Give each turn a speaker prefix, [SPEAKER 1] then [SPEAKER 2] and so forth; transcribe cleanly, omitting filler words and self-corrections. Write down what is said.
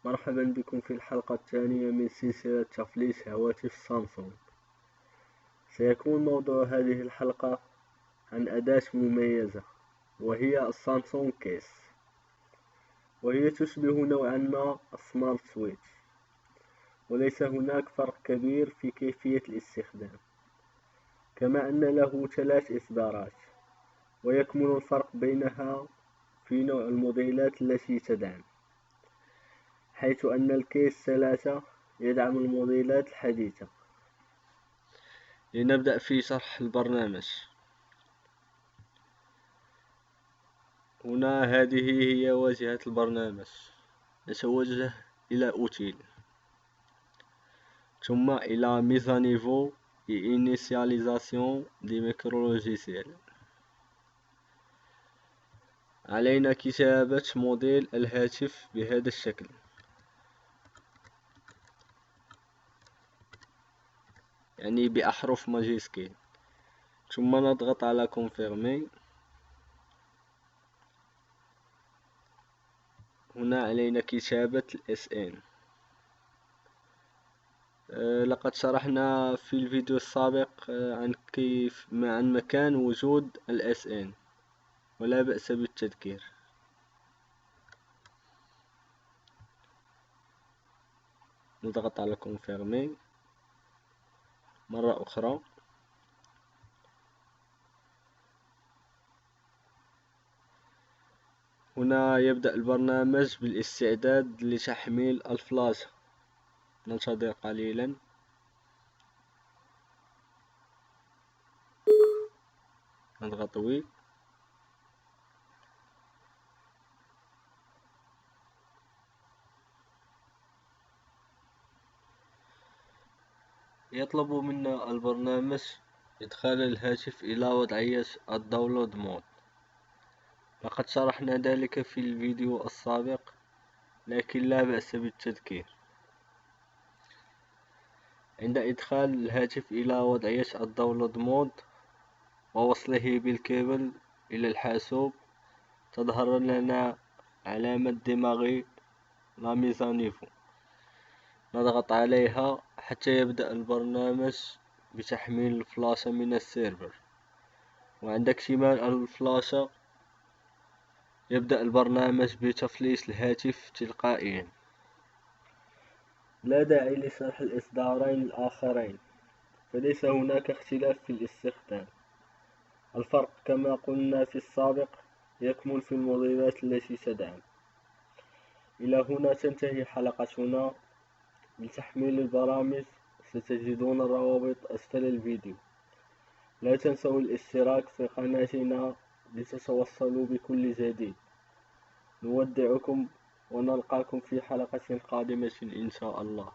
[SPEAKER 1] مرحبا بكم في الحلقة الثانية من سلسلة تفليس هواتف سامسونج. سيكون موضوع هذه الحلقة عن أداة مميزة وهي السامسونج كيس، وهي تشبه نوعا ما السمارت سويتش، وليس هناك فرق كبير في كيفية الاستخدام، كما أن له 3 إصدارات، ويكمن الفرق بينها في نوع الموديلات التي تدعم، حيث أن الكيس 3 يدعم الموديلات الحديثة. لنبدأ في شرح البرنامج. هنا هذه هي واجهة البرنامج. نتوجه إلى أوتيل، ثم إلى ميز à niveau et initialisation des micrologiciels. علينا كتابة موديل الهاتف بهذا الشكل، يعني بأحرف ماجيسكيل، ثم نضغط على confirmer. هنا علينا كتابة SN. لقد شرحنا في الفيديو السابق عن مكان وجود SN، ولا بأس بالتذكير. نضغط على confirmer مرة أخرى. هنا يبدأ البرنامج بالاستعداد لتحميل الفلاشة. ننتظر قليلا. نضغط وي. يطلب منا البرنامج إدخال الهاتف إلى وضعية الداونلود مود. لقد شرحنا ذلك في الفيديو السابق، لكن لا بأس بالتذكير. عند إدخال الهاتف إلى وضعية الداونلود مود ووصله بالكيبل إلى الحاسوب، تظهر لنا علامة دماغ لا ميز à niveau. نضغط عليها حتى يبدأ البرنامج بتحميل الفلاشة من السيرفر، وعند اكتمال الفلاشة يبدأ البرنامج بتفليس الهاتف تلقائيا. لا داعي لشرح الإصدارين الآخرين، فليس هناك اختلاف في الاستخدام. الفرق كما قلنا في السابق يكمن في الموديلات التي تدعم. إلى هنا تنتهي حلقتنا. لتحميل البرامج ستجدون الروابط أسفل الفيديو. لا تنسوا الاشتراك في قناتنا لتتوصلوا بكل جديد. نودعكم ونلقاكم في حلقة قادمة إن شاء الله.